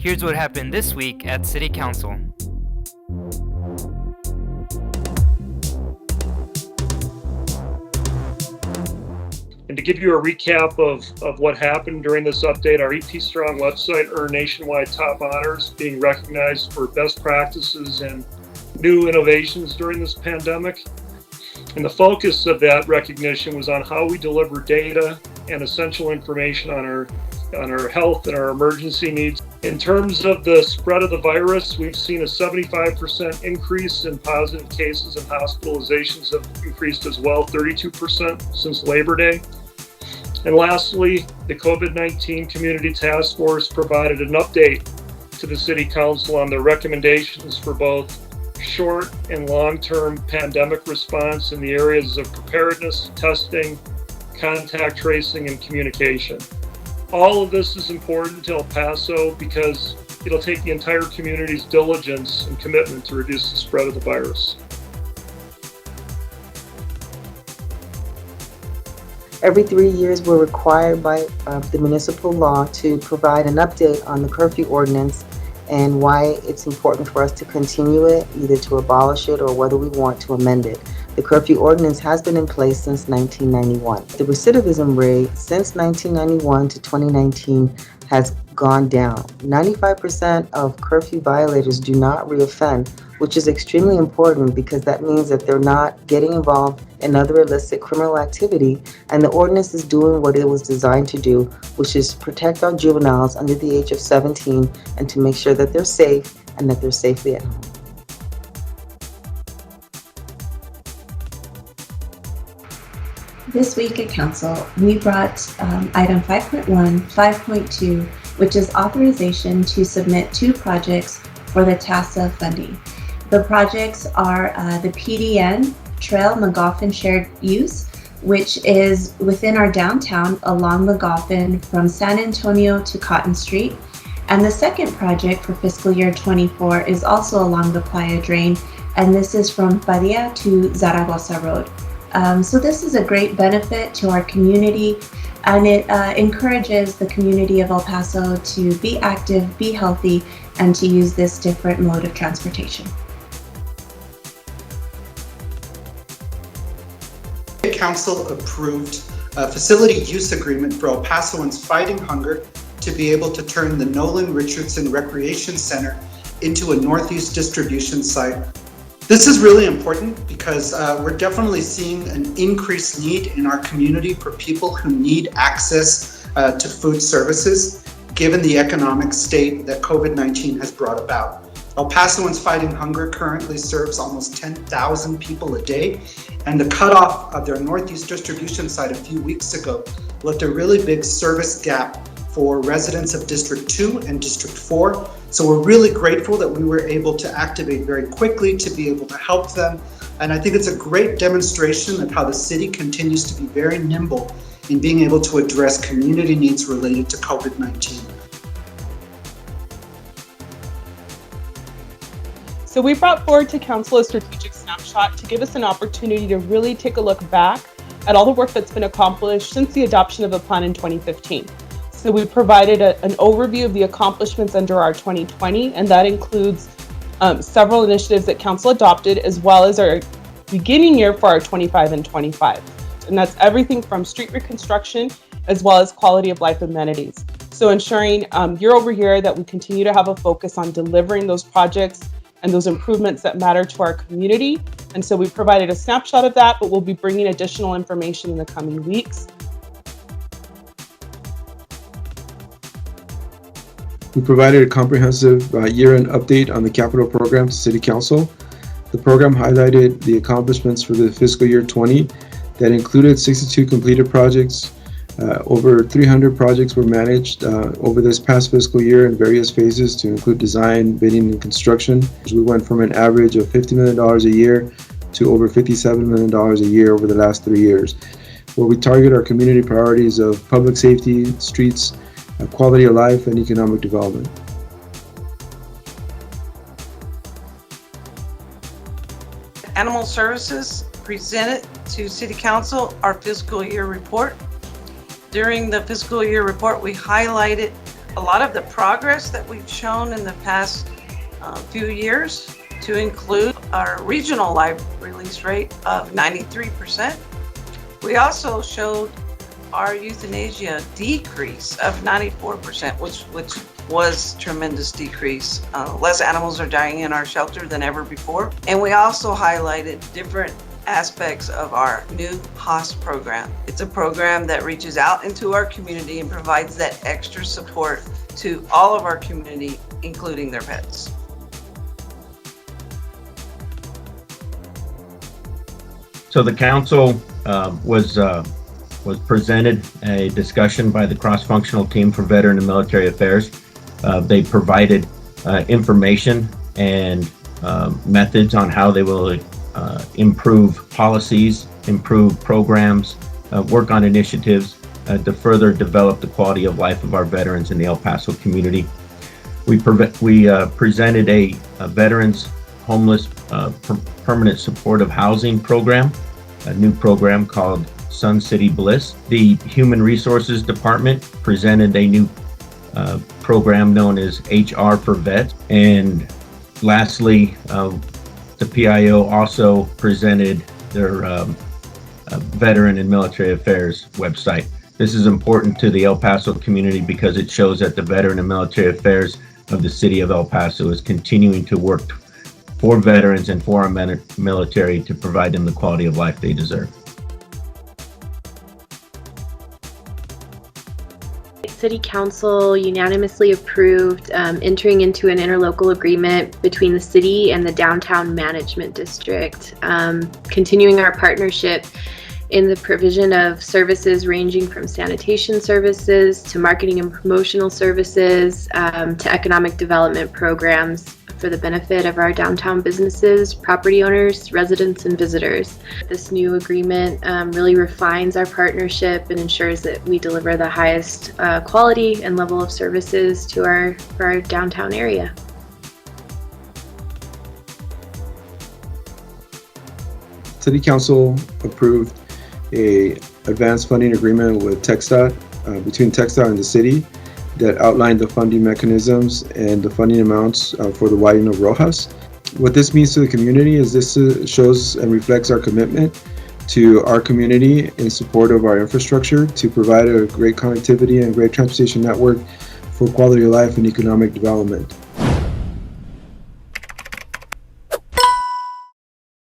Here's what happened this week at City Council. And to give you a recap of what happened during this update, our EP Strong website earned nationwide top honors, being recognized for best practices and new innovations during this pandemic. And the focus of that recognition was on how we deliver data and essential information on our health and our emergency needs. In terms of the spread of the virus, we've seen a 75% increase in positive cases, and hospitalizations have increased as well, 32% since Labor Day. And lastly, the COVID-19 Community Task Force provided an update to the City Council on their recommendations for both short and long-term pandemic response in the areas of preparedness, testing, contact tracing, and communication. All of this is important to El Paso because it'll take the entire community's diligence and commitment to reduce the spread of the virus. Every 3 years, we're required by the municipal law to provide an update on the curfew ordinance and why it's important for us to continue it, either to abolish it or whether we want to amend it. The curfew ordinance has been in place since 1991. The recidivism rate since 1991 to 2019 has gone down. 95% of curfew violators do not reoffend, which is extremely important because that means that they're not getting involved in other illicit criminal activity, and the ordinance is doing what it was designed to do, which is protect our juveniles under the age of 17 and to make sure that they're safe and that they're safely at home. This week at Council, we brought item 5.1, 5.2, which is authorization to submit 2 projects for the TASA funding. The projects are the PDN Trail McGoffin Shared Use, which is within our downtown along McGoffin from San Antonio to Cotton Street. And the second project for fiscal year 24 is also along the Playa Drain, and this is from Padilla to Zaragoza Road. So this is a great benefit to our community, and it encourages the community of El Paso to be active, be healthy, and to use this different mode of transportation. The Council approved a facility use agreement for El Pasoans fighting hunger to be able to turn the Nolan Richardson Recreation Center into a Northeast distribution site. This is really important because we're definitely seeing an increased need in our community for people who need access to food services, given the economic state that COVID-19 has brought about. El Pasoans Fighting Hunger currently serves almost 10,000 people a day, and the cutoff of their Northeast distribution site a few weeks ago left a really big service gap for residents of District 2 and District 4. So we're really grateful that we were able to activate very quickly to be able to help them. And I think it's a great demonstration of how the city continues to be very nimble in being able to address community needs related to COVID-19. So we brought forward to Council a strategic snapshot to give us an opportunity to really take a look back at all the work that's been accomplished since the adoption of the plan in 2015. So we provided an overview of the accomplishments under our 2020, and that includes several initiatives that Council adopted, as well as our beginning year for our 25 and 25. And that's everything from street reconstruction, as well as quality of life amenities. So ensuring year over year that we continue to have a focus on delivering those projects and those improvements that matter to our community. And so we provided a snapshot of that, but we'll be bringing additional information in the coming weeks. We provided a comprehensive year-end update on the capital program to City Council. The program highlighted the accomplishments for the fiscal year 20 that included 62 completed projects. Over 300 projects were managed over this past fiscal year in various phases to include design, bidding, and construction. We went from an average of $50 million a year to over $57 million a year over the last 3 years, where we target our community priorities of public safety, streets, quality of life, and economic development. Animal Services presented to City Council our fiscal year report. During the fiscal year report, we highlighted a lot of the progress that we've shown in the past few years, to include our regional live release rate of 93%. We also showed our euthanasia decrease of 94%, which was tremendous decrease. Less animals are dying in our shelter than ever before. And we also highlighted different aspects of our new HOS program. It's a program that reaches out into our community and provides that extra support to all of our community, including their pets. So the council was presented a discussion by the cross-functional team for Veteran and Military Affairs. They provided information and methods on how they will improve policies, improve programs, work on initiatives to further develop the quality of life of our veterans in the El Paso community. We presented a veterans homeless permanent supportive housing program, a new program called Sun City Bliss. The Human Resources Department presented a new program known as HR for Vets. And lastly, the PIO also presented their Veteran and Military Affairs website. This is important to the El Paso community because it shows that the Veteran and Military Affairs of the city of El Paso is continuing to work for veterans and for our military to provide them the quality of life they deserve. City Council unanimously approved entering into an interlocal agreement between the city and the Downtown Management District, continuing our partnership in the provision of services ranging from sanitation services to marketing and promotional services to economic development programs for the benefit of our downtown businesses, property owners, residents, and visitors. This new agreement really refines our partnership and ensures that we deliver the highest quality and level of services to our downtown area. City Council approved a advanced funding agreement with TxDOT, between TxDOT and the city, that outlined the funding mechanisms and the funding amounts for the widening of Rojas. What this means to the community is this shows and reflects our commitment to our community in support of our infrastructure to provide a great connectivity and great transportation network for quality of life and economic development.